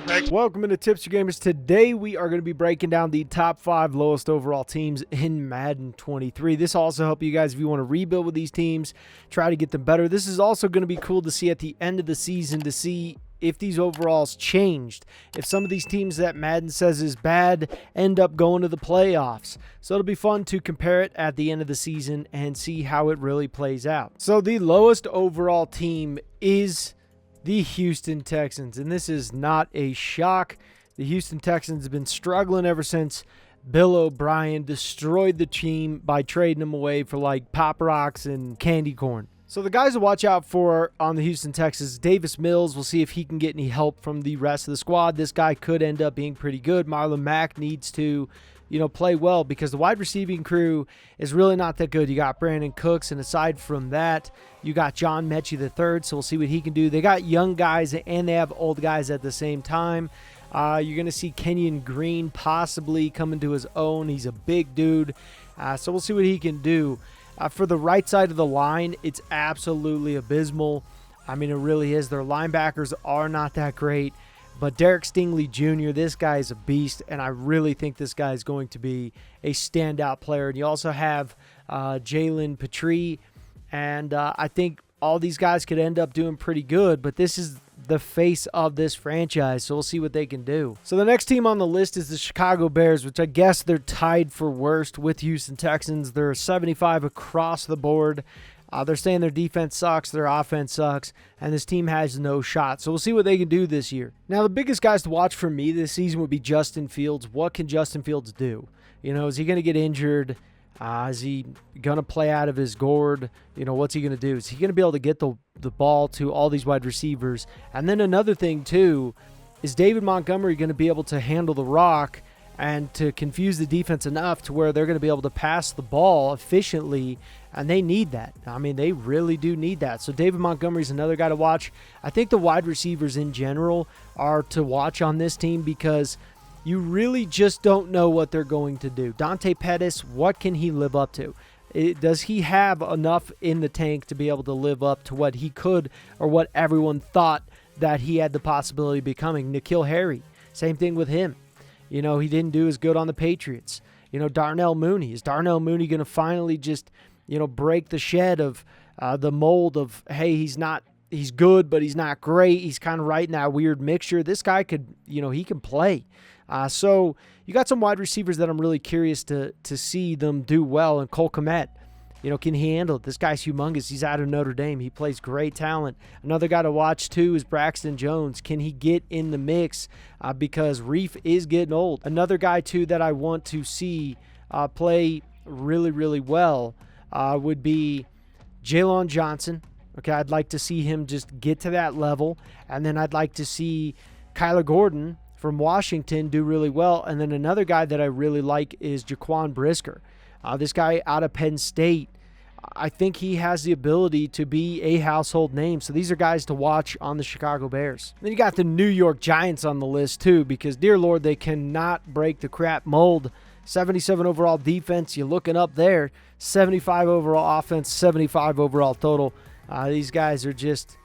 Welcome into Tips for Gamers. Today we are going to be breaking down the top 5 lowest overall teams in Madden 23. This will also help you guys if you want to rebuild with these teams, try to get them better. This is also going to be cool to see at the end of the season to see if these overalls changed. If some of these teams that Madden says is bad end up going to the playoffs. So it'll be fun to compare it at the end of the season and see how it really plays out. So the lowest overall team is the Houston Texans, and this is not a shock. The Houston Texans have been struggling ever since Bill O'Brien destroyed the team by trading them away for like Pop Rocks and candy corn. So the guys to watch out for on the Houston Texans, Davis Mills. We'll see if he can get any help from the rest of the squad. This guy could end up being pretty good. Marlon Mack needs to, play well because the wide receiving crew is really not that good. You got Brandon Cooks, and aside from that, you got John Mechie III, so we'll see what he can do. They got young guys and they have old guys at the same time. You're going to see Kenyon Green possibly coming to his own. He's a big dude, so we'll see what he can do. For the right side of the line, it's absolutely abysmal. I mean, it really is. Their linebackers are not that great. But Derek Stingley Jr., this guy is a beast, and I really think this guy is going to be a standout player. And you also have Jalen Petrie, and I think all these guys could end up doing pretty good, but this is the face of this franchise, so we'll see what they can do. So the next team on the list is the Chicago Bears, which I guess they're tied for worst with Houston Texans. They're 75 across the board. They're saying their defense sucks, their offense sucks, and this team has no shot. So we'll see what they can do this year. Now, the biggest guys to watch for me this season would be Justin Fields. What can Justin Fields do? Is he going to get injured? Is he going to play out of his gourd? What's he going to do? Is he going to be able to get the ball to all these wide receivers? And then another thing, too, is David Montgomery going to be able to handle the rock and to confuse the defense enough to where they're going to be able to pass the ball efficiently, and they need that. I mean, they really do need that. So David Montgomery's another guy to watch. I think the wide receivers in general are to watch on this team because you really just don't know what they're going to do. Dante Pettis, what can he live up to? Does he have enough in the tank to be able to live up to what he could or what everyone thought that he had the possibility of becoming? N'Keal Harry, same thing with him. He didn't do as good on the Patriots. Darnell Mooney. Is Darnell Mooney going to finally just, break the shed of the mold of, hey, he's good, but he's not great. He's kind of right in that weird mixture. This guy could, he can play. So you got some wide receivers that I'm really curious to see them do well. And Cole Kmet, can he handle it? This guy's humongous. He's out of Notre Dame. He plays great talent. Another guy to watch, too, is Braxton Jones. Can he get in the mix? Because Reef is getting old. Another guy, too, that I want to see play really, really well would be Jalen Johnson. Okay, I'd like to see him just get to that level. And then I'd like to see Kyler Gordon from Washington do really well. And then another guy that I really like is Jaquan Brisker. This guy out of Penn State, I think he has the ability to be a household name. So these are guys to watch on the Chicago Bears. Then you got the New York Giants on the list too, because dear Lord, they cannot break the crap mold. 77 overall defense, you're looking up there. 75 overall offense, 75 overall total. These guys are just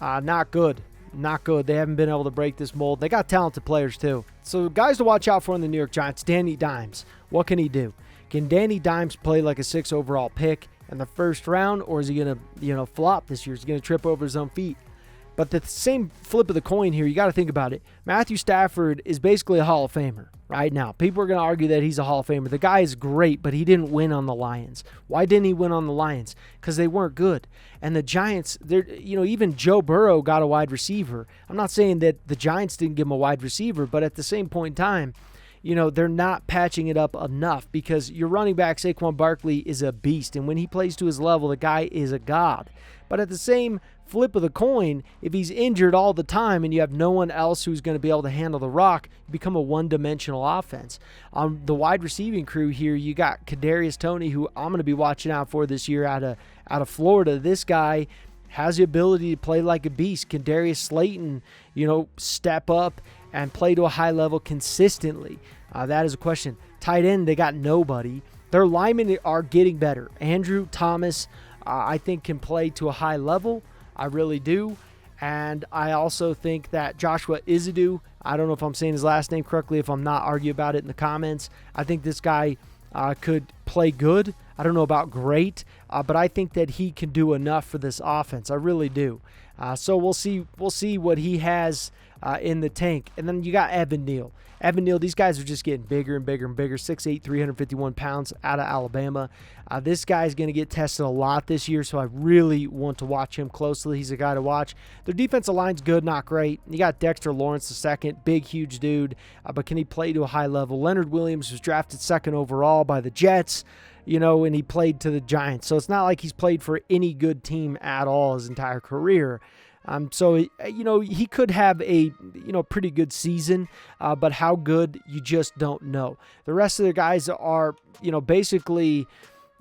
not good. Not good. They haven't been able to break this mold. They got talented players too. So guys to watch out for in the New York Giants, Danny Dimes. What can he do? Can Danny Dimes play like a 6 overall pick in the first round, or is he going to, flop this year? Is he going to trip over his own feet? But the same flip of the coin here, you got to think about it. Matthew Stafford is basically a Hall of Famer right now. People are going to argue that he's a Hall of Famer. The guy is great, but he didn't win on the Lions. Why didn't he win on the Lions? Because they weren't good. And the Giants, even Joe Burrow got a wide receiver. I'm not saying that the Giants didn't give him a wide receiver, but at the same point in time, they're not patching it up enough because your running back, Saquon Barkley, is a beast. And when he plays to his level, the guy is a god. But at the same flip of the coin, if he's injured all the time and you have no one else who's going to be able to handle the rock, you become a one-dimensional offense. On the wide receiving crew here, you got Kadarius Toney, who I'm going to be watching out for this year out of Florida. This guy has the ability to play like a beast. Can Darius Slayton, step up and play to a high level consistently? That is a question. Tight end, they got nobody. Their linemen are getting better. Andrew Thomas, I think, can play to a high level. I really do. And I also think that Joshua Izadu, I don't know if I'm saying his last name correctly. If I'm not, argue about it in the comments. I think this guy could play good. I don't know about great, but I think that he can do enough for this offense. I really do. So we'll see what he has in the tank. And then you got Evan Neal. Evan Neal, these guys are just getting bigger and bigger and bigger. 6'8", 351 pounds out of Alabama. This guy's going to get tested a lot this year, so I really want to watch him closely. He's a guy to watch. Their defensive line's good, not great. You got Dexter Lawrence II, big, huge dude, but can he play to a high level? Leonard Williams was drafted 2nd overall by the Jets, and he played to the Giants. So it's not like he's played for any good team at all his entire career. So, he could have a, pretty good season, but how good, you just don't know. The rest of the guys are, basically,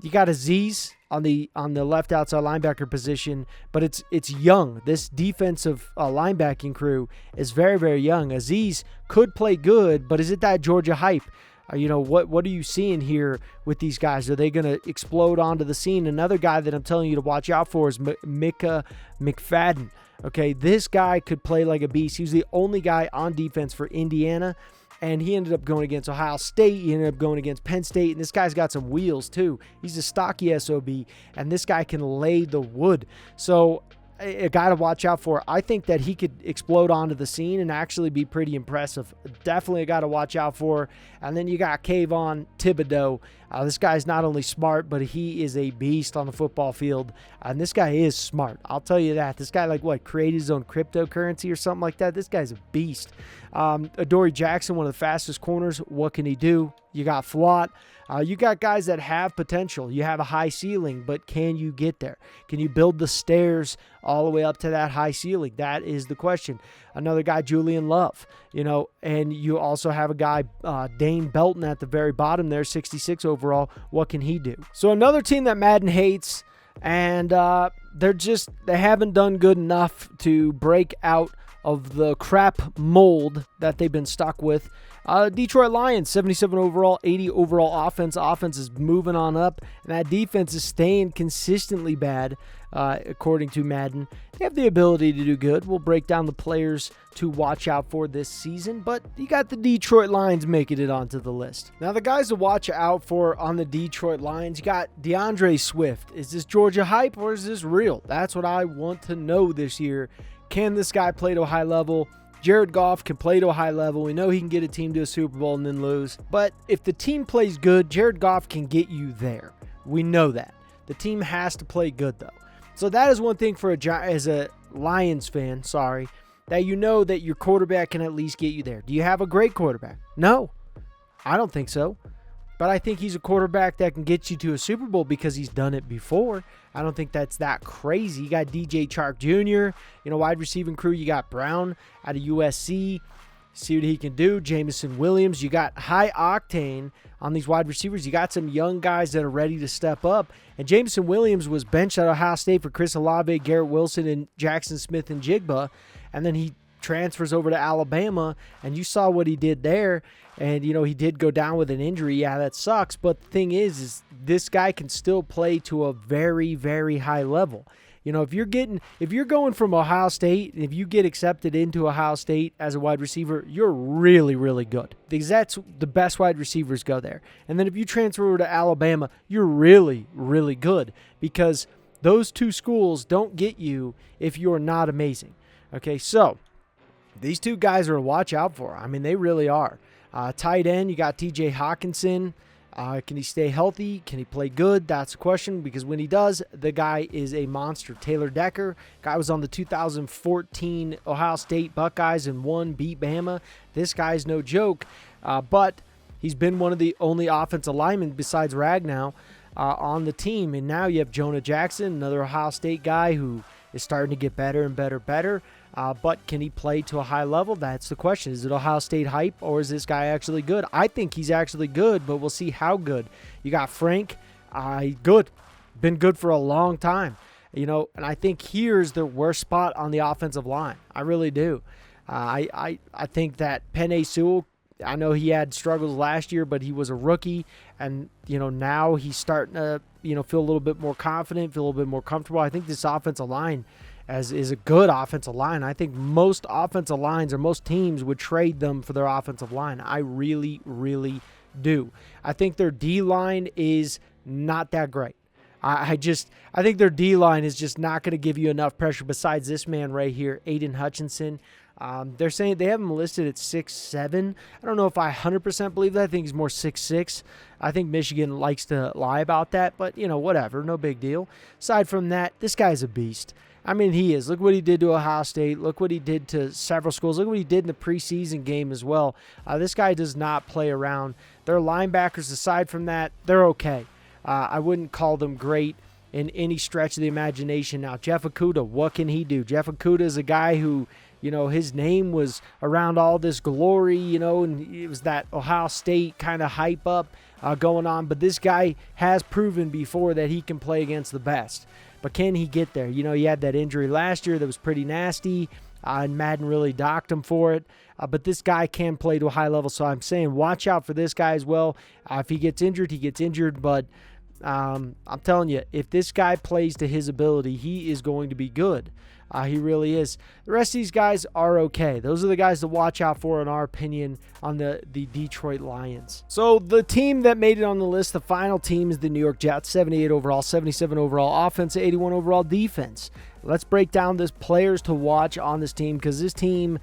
you got Aziz on the left outside linebacker position, but it's young. This defensive linebacking crew is very, very young. Aziz could play good, but is it that Georgia hype? What are you seeing here with these guys? Are they going to explode onto the scene? Another guy that I'm telling you to watch out for is Micah McFadden. Okay, this guy could play like a beast. He was the only guy on defense for Indiana, and he ended up going against Ohio State. He ended up going against Penn State, and this guy's got some wheels too. He's a stocky SOB, and this guy can lay the wood. So a guy to watch out for. I think that he could explode onto the scene and actually be pretty impressive. Definitely a guy to watch out for. And then you got Kayvon Thibodeau. This guy's not only smart, but he is a beast on the football field. And this guy is smart. I'll tell you that. This guy, created his own cryptocurrency or something like that. This guy's a beast. Adoree Jackson, one of the fastest corners. What can he do? You got Flott. You got guys that have potential. You have a high ceiling, but can you get there? Can you build the stairs all the way up to that high ceiling? That is the question. Another guy, Julian Love, and you also have a guy, Dane Belton at the very bottom there, 66 overall. What can he do? So another team that Madden hates, and they haven't done good enough to break out of the crap mold that they've been stuck with. Detroit Lions, 77 overall, 80 overall offense. Offense is moving on up, and that defense is staying consistently bad, according to Madden. They have the ability to do good. We'll break down the players to watch out for this season, but you got the Detroit Lions making it onto the list. Now, the guys to watch out for on the Detroit Lions, you got DeAndre Swift. Is this Georgia hype or is this real? That's what I want to know this year. Can this guy play to a high level? Jared Goff can play to a high level. We know he can get a team to a Super Bowl and then lose. But if the team plays good, Jared Goff can get you there. We know that. The team has to play good, though. So that is one thing as a Lions fan, that you know that your quarterback can at least get you there. Do you have a great quarterback? No, I don't think so. But I think he's a quarterback that can get you to a Super Bowl because he's done it before. I don't think that's that crazy. You got DJ Chark Jr., wide receiving crew. You got Brown out of USC. See what he can do. Jameson Williams. You got high octane on these wide receivers. You got some young guys that are ready to step up. And Jameson Williams was benched at Ohio State for Chris Olave, Garrett Wilson, and Jackson Smith and Jigba. And then he transfers over to Alabama, and you saw what he did there. And, he did go down with an injury. Yeah, that sucks. But the thing is this guy can still play to a very, very high level. If you're going from Ohio State, if you get accepted into Ohio State as a wide receiver, you're really, really good. Because that's the best wide receivers go there. And then if you transfer over to Alabama, you're really, really good. Because those two schools don't get you if you're not amazing. Okay, so these two guys are to watch out for. I mean, they really are. Tight end, you got TJ Hawkinson. Can he stay healthy? Can he play good? That's the question, because when he does, the guy is a monster. Taylor Decker, guy was on the 2014 Ohio State Buckeyes and beat Bama. This guy's no joke, but he's been one of the only offensive linemen besides Ragnow on the team. And now you have Jonah Jackson, another Ohio State guy who is starting to get better and better. But can he play to a high level? That's the question. Is it Ohio State hype, or is this guy actually good? I think he's actually good, but we'll see how good. You got Frank, good. Been good for a long time. And I think here's the worst spot on the offensive line. I really do. I think that Penei Sewell, I know he had struggles last year, but he was a rookie, and now he's starting to feel a little bit more confident, feel a little bit more comfortable. I think this offensive line as is a good offensive line. I think most offensive lines or most teams would trade them for their offensive line. I really, really do. I think their D-line is not that great. I think their D-line is just not going to give you enough pressure besides this man right here, Aiden Hutchinson. They're saying they have him listed at 6'7". I don't know if I 100% believe that. I think he's more 6'6". I think Michigan likes to lie about that, but, whatever. No big deal. Aside from that, this guy's a beast. I mean, he is. Look what he did to Ohio State. Look what he did to several schools. Look what he did in the preseason game as well. This guy does not play around. Their linebackers, aside from that, they're okay. I wouldn't call them great in any stretch of the imagination. Now, Jeff Okudah, what can he do? Jeff Okudah is a guy who, his name was around all this glory, and it was that Ohio State kind of hype up going on. But this guy has proven before that he can play against the best. But can he get there? He had that injury last year that was pretty nasty, and Madden really docked him for it. But this guy can play to a high level, so I'm saying watch out for this guy as well. If he gets injured, he gets injured. But I'm telling you, if this guy plays to his ability, he is going to be good. He really is. The rest of these guys are okay. Those are the guys to watch out for, in our opinion, on the Detroit Lions. So the team that made it on the list, the final team, is the New York Jets. 78 overall, 77 overall offense, 81 overall defense. Let's break down the players to watch on this team, because this team,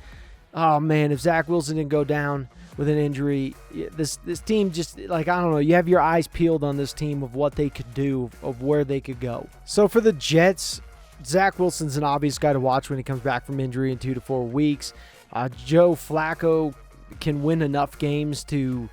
oh man, if Zach Wilson didn't go down with an injury, this team just, I don't know, you have your eyes peeled on this team of what they could do, of where they could go. So for the Jets, Zach Wilson's an obvious guy to watch when he comes back from injury in 2 to 4 weeks. Joe Flacco can win enough games to,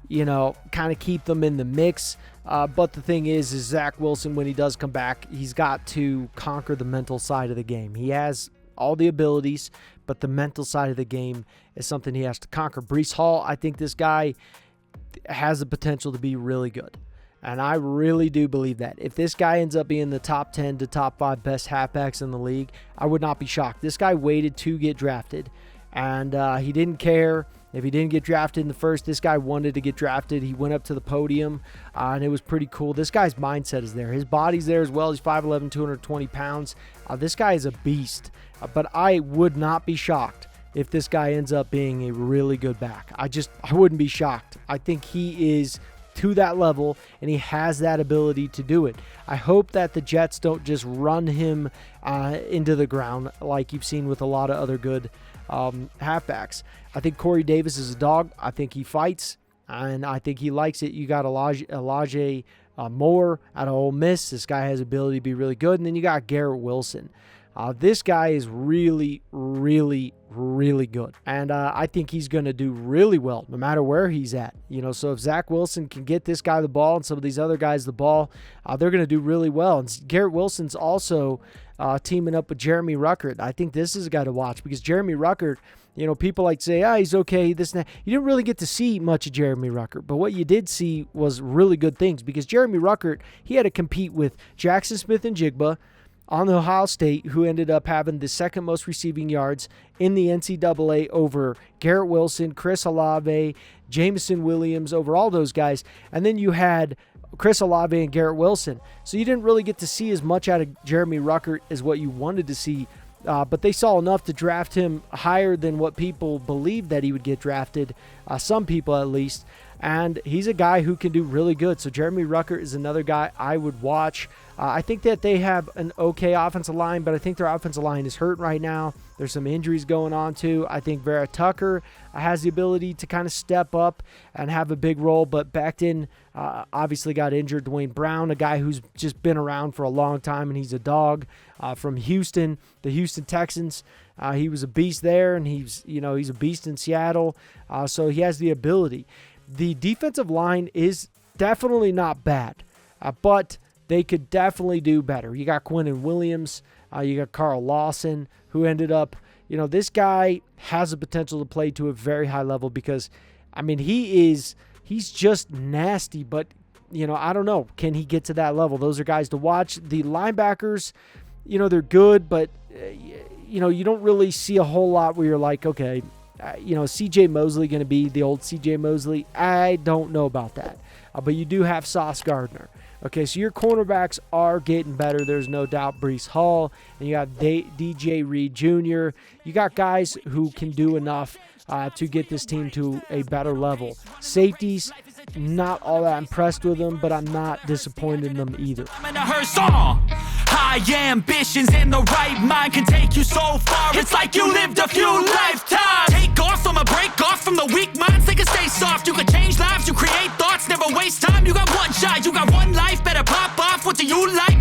kind of keep them in the mix. But the thing is Zach Wilson, when he does come back, he's got to conquer the mental side of the game. He has all the abilities, but the mental side of the game is something he has to conquer. Breece Hall, I think this guy has the potential to be really good. And I really do believe that. If this guy ends up being the top 10 to top 5 best halfbacks in the league, I would not be shocked. This guy waited to get drafted, and he didn't care if he didn't get drafted in the first. This guy wanted to get drafted. He went up to the podium, and it was pretty cool. This guy's mindset is there. His body's there as well. He's 5'11", 220 pounds. This guy is a beast, but I would not be shocked if this guy ends up being a really good back. I wouldn't be shocked. I think he is to that level, and he has that ability to do it. I hope that the Jets don't just run him into the ground like you've seen with a lot of other good halfbacks. I think Corey Davis is a dog. I think he fights, and I think he likes it. You got Elijah Moore out of Ole Miss. This guy has ability to be really good. And then you got Garrett Wilson. This guy is really, really, really good. And I think he's going to do really well no matter where he's at. So if Zach Wilson can get this guy the ball and some of these other guys the ball, they're going to do really well. And Garrett Wilson's also teaming up with Jeremy Ruckert. I think this is a guy to watch because Jeremy Ruckert, people like to say, he's okay, this and that. You didn't really get to see much of Jeremy Ruckert, but what you did see was really good things because Jeremy Ruckert, he had to compete with Jackson Smith and Jigba on Ohio State, who ended up having the second most receiving yards in the NCAA over Garrett Wilson, Chris Olave, Jameson Williams, over all those guys. And then you had Chris Olave and Garrett Wilson. So you didn't really get to see as much out of Jeremy Ruckert as what you wanted to see. But they saw enough to draft him higher than what people believed that he would get drafted, some people at least. And he's a guy who can do really good. So Jeremy Ruckert is another guy I would watch. I think that they have an okay offensive line, but I think their offensive line is hurt right now. There's some injuries going on too. I think Vera Tucker has the ability to kind of step up and have a big role, but Becton obviously got injured. Dwayne Brown, a guy who's just been around for a long time, and he's a dog from Houston, the Houston Texans. He was a beast there, and he's a beast in Seattle, so he has the ability. The defensive line is definitely not bad, but they could definitely do better. You got Quinnen Williams. You got Carl Lawson, who ended up, this guy has the potential to play to a very high level because, he's just nasty, but, I don't know. Can he get to that level? Those are guys to watch. The linebackers, they're good, but, you don't really see a whole lot where you're like, okay, C.J. Mosley going to be the old C.J. Mosley? I don't know about that. But you do have Sauce Gardner. Okay, so your cornerbacks are getting better. There's no doubt. Breece Hall, and you got DJ Reed Jr. You got guys who can do enough to get this team to a better level. Safeties, not all that impressed with them, but I'm not disappointed in them either. High ambitions and the right mind can take you so far. It's like you lived a few lifetimes. Take off from a break off from the weak minds. They can stay soft. You can change lives. You create thoughts. Never waste time. You got one shot. You got one life. Better pop off. What do you like?